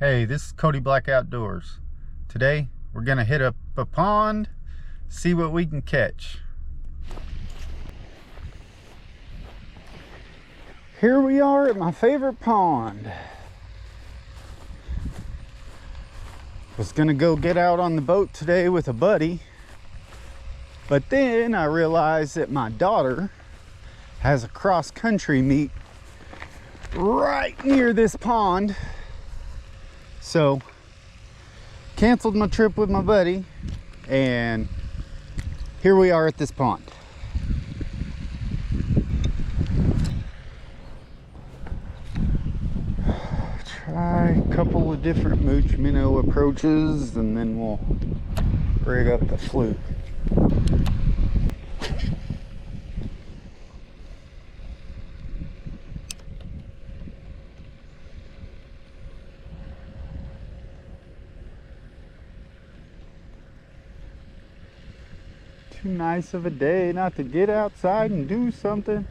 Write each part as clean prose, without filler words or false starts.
Hey, this is Cody Black Outdoors. Today we're gonna hit up a pond, see what we can catch. Here we are at my favorite pond. Was gonna go get out on the boat today with a buddy, but then I realized that my daughter has a cross-country meet right near this pond. So canceled my trip with my buddy, and here we are at this pond. Try a couple of different mooch minnow approaches, and then we'll rig up the fluke. Too nice of a day not to get outside and do something.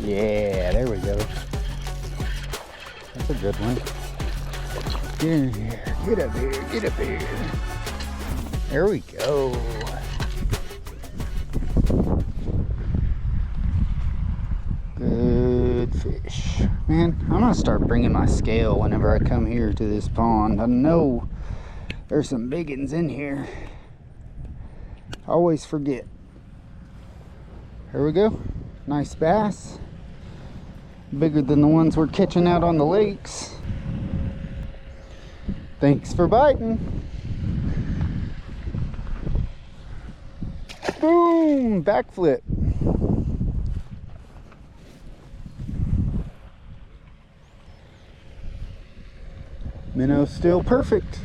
Yeah, there we go. That's a good one. Get in here, get up here, get up here. There we go. Good fish. Man, I'm gonna start bringing my scale whenever I come here to this pond. I know there's some big ones in here. I always forget. Here we go. Nice bass. Bigger than the ones we're catching out on the lakes. Thanks for biting. Boom! Backflip. Minnow still perfect.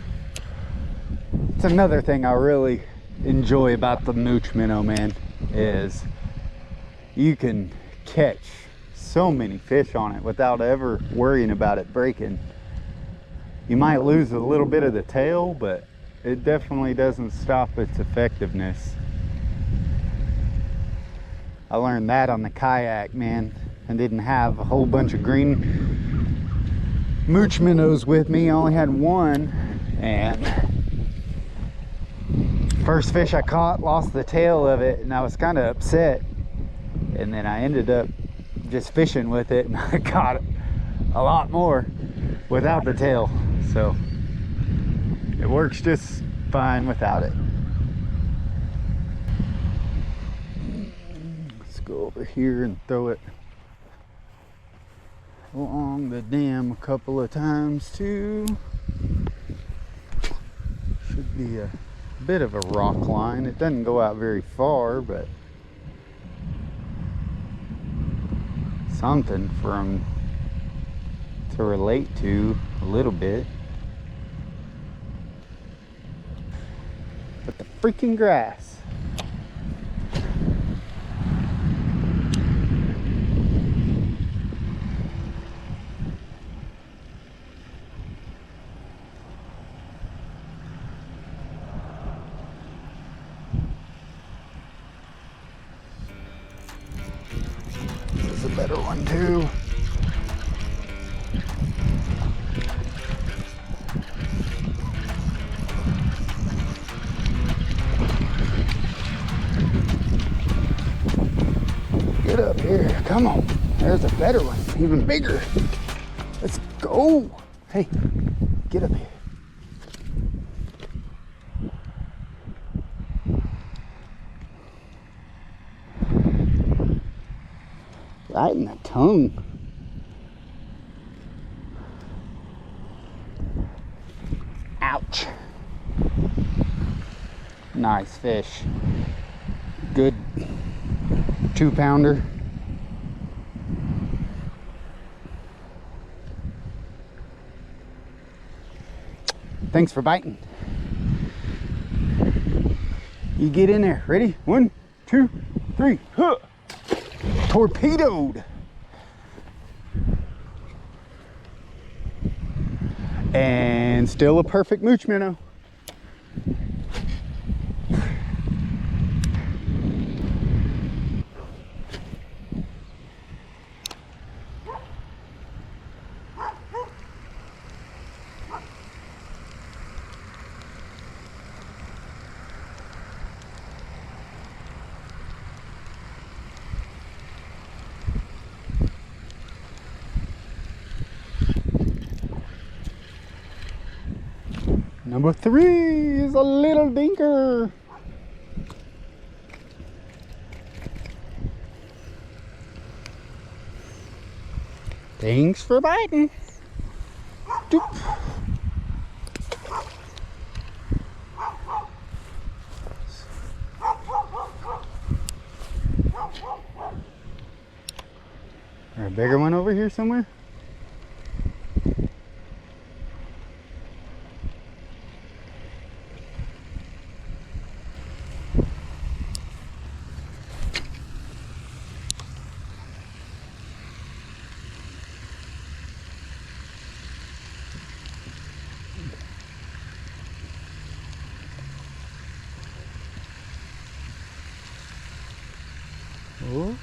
It's another thing I really enjoy about the mooch minnow, man, is you can catch so many fish on it without ever worrying about it breaking. You might lose a little bit of the tail, but it definitely doesn't stop its effectiveness. I learned that on the kayak, man. I didn't have a whole bunch of green mooch minnows with me. I only had one, and first fish I caught lost the tail of it, and I was kind of upset. And then I ended up just fishing with it, and I caught a lot more without the tail. So it works just fine without it. Let's go over here and throw it along the dam a couple of times too. Should be a bit of a rock line. It doesn't go out very far, but something from to relate to a little bit. But the freaking grass. This is a better one too. Get up here, come on. There's a better one, even bigger. Let's go. Hey, get up here. Right in the tongue. Ouch. Nice fish. Good 2-pounder. Thanks for biting. You get in there. Ready? 1, 2, 3. Huh. Torpedoed. And And still a perfect mooch minnow. Number 3 is a little dinker. Thanks for biting. Doop. There a bigger one over here somewhere? Oh.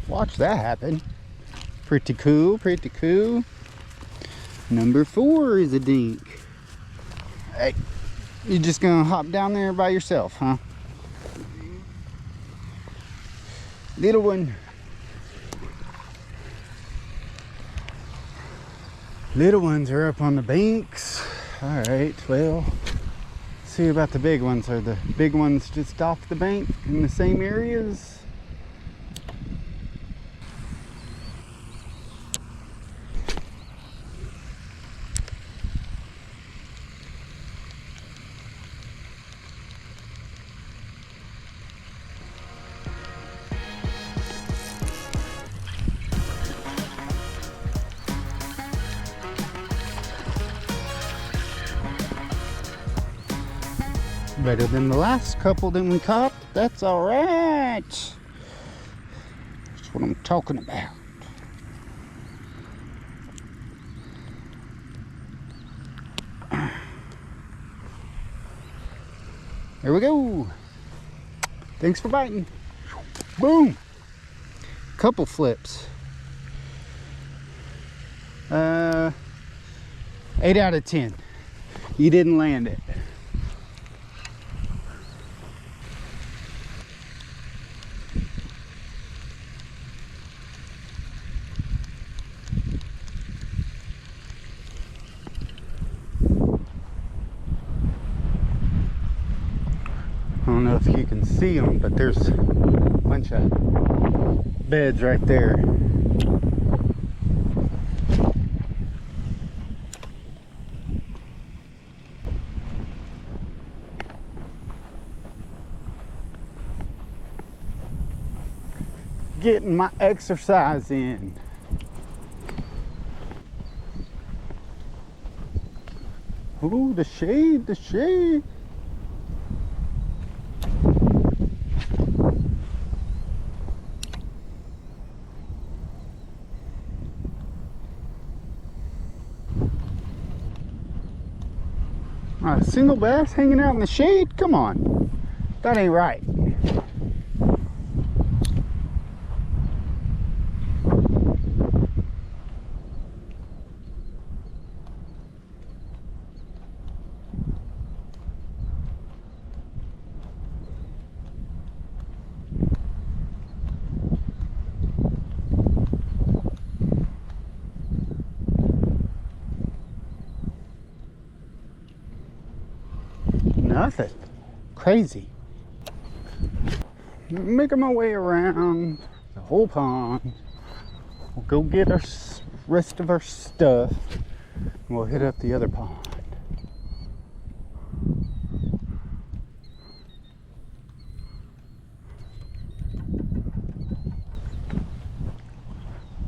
Watch that happen. Pretty cool, pretty cool. Number 4 is a dink. Hey, you just gonna hop down there by yourself, huh? Little one. Little ones are up on the banks. All right, well, see about the big ones. Are the big ones just off the bank in the same areas? Better than the last couple that we caught. That's all right. That's what I'm talking about. There we go. Thanks for biting. Boom. Couple flips. 8 out of 10. You didn't land it. I don't know if you can see them, but there's a bunch of beds right there. Getting my exercise in. Ooh, the shade, the shade. A single bass hanging out in the shade? Come on. That ain't right. Nothing. Crazy. Making my way around the whole pond. We'll go get our rest of our stuff. And we'll hit up the other pond.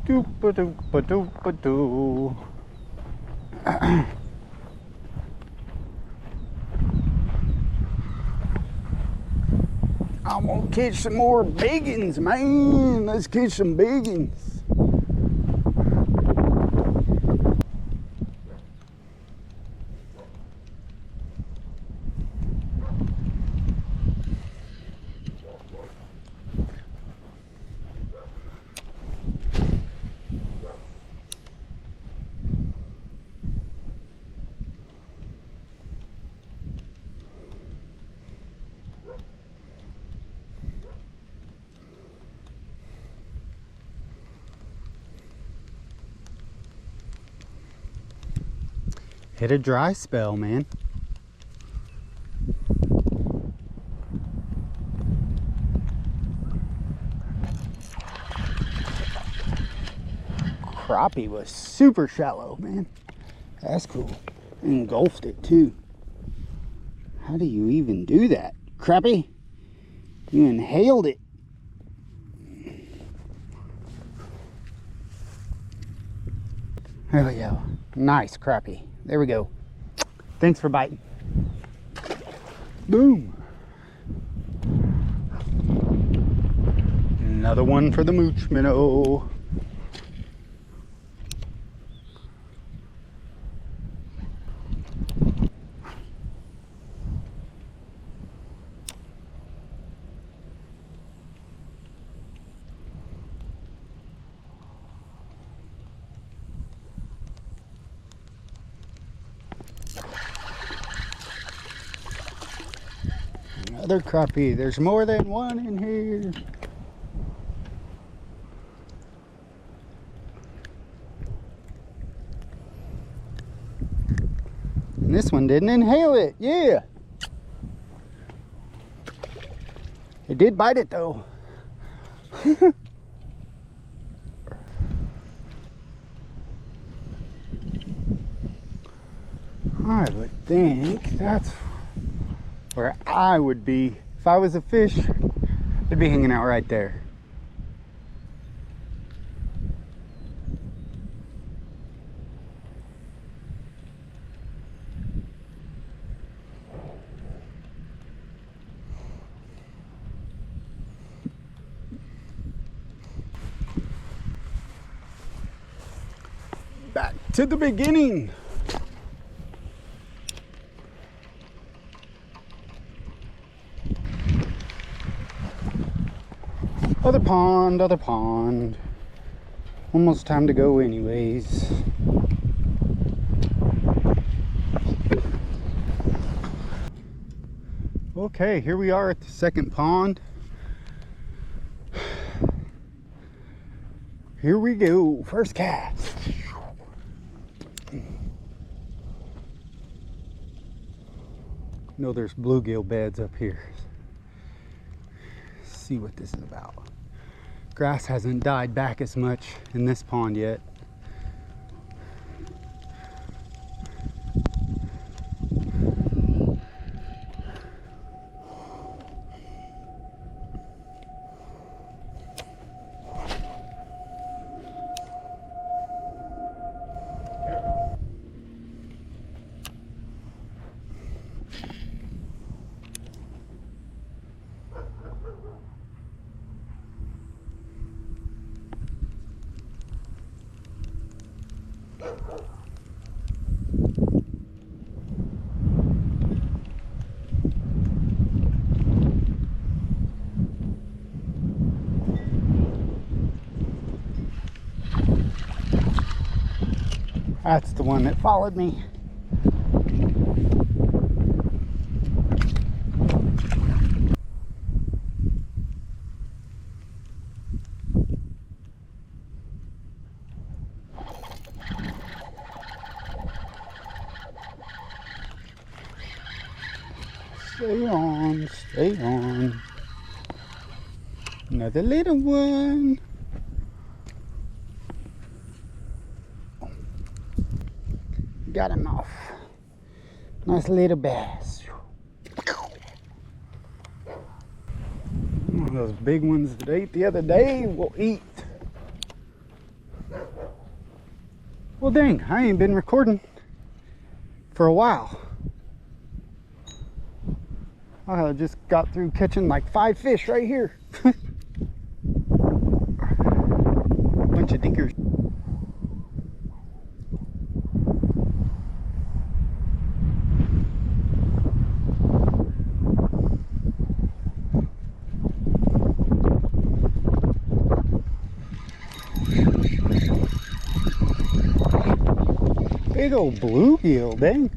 Doop-a-doop-a-doop-a-doo. I'm gonna catch some more biggins, man. Let's catch some biggins. Hit a dry spell, man. Crappie was super shallow, man. That's cool. Engulfed it too. How do you even do that? Crappie? You inhaled it. There we go. Nice crappie. There we go. Thanks for biting. Boom. Another one for the mooch minnow. Another crappie. There's more than one in here. And this one didn't inhale it. Yeah. It did bite it though. I would think that's where I would be. If I was a fish, I'd be hanging out right there. Back to the beginning. Other pond, other pond. Almost time to go anyways. Okay, here we are at the second pond. Here we go, first cast. No, there's bluegill beds up here. See what this is about. Grass hasn't died back as much in this pond yet. That's the one that followed me. Stay on, stay on. Another little one. Got him off. Nice little bass. One of those big ones that ate the other day will eat. Well, dang, I ain't been recording for a while. I just got through catching like 5 fish right here. Bunch of dinkers. Big old bluegill, dang.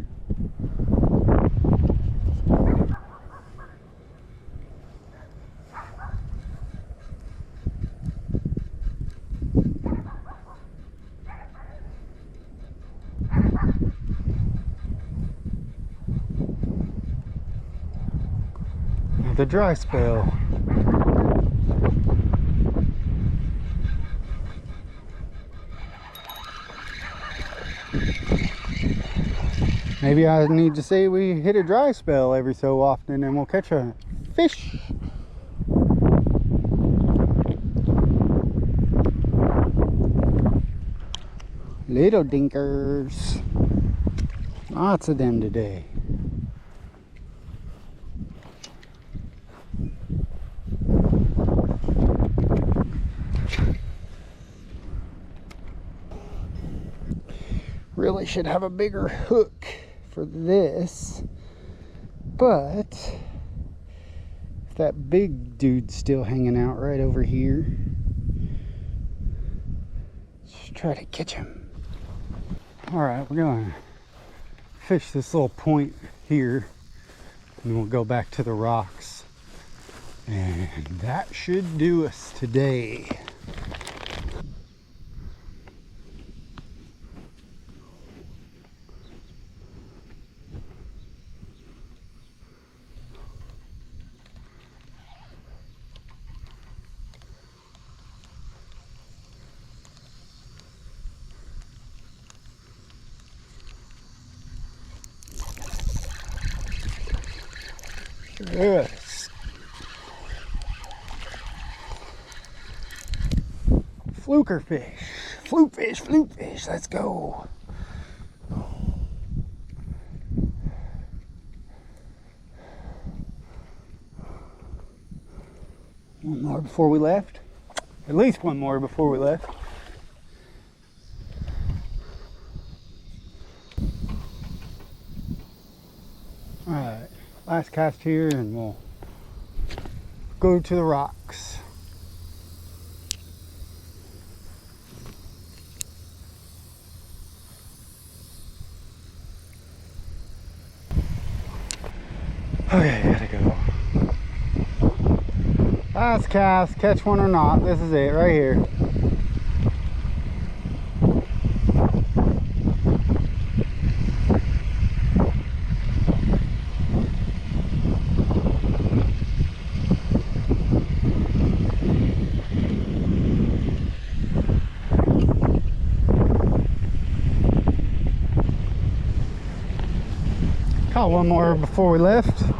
the dry spell. Maybe I need to say we hit a dry spell every so often and we'll catch a fish. Little dinkers. Lots of them today. Really should have a bigger hook for this, but if that big dude's still hanging out right over here, let's try to catch him. All right, we're gonna fish this little point here and then we'll go back to the rocks, and that should do us today. Yes. Fluker fish, fluke fish, let's go. One more before we left. At least one more before we left. All right. Last cast here and we'll go to the rocks. Okay, gotta go. Last cast, catch one or not. This is it right here. Caught one more before we left.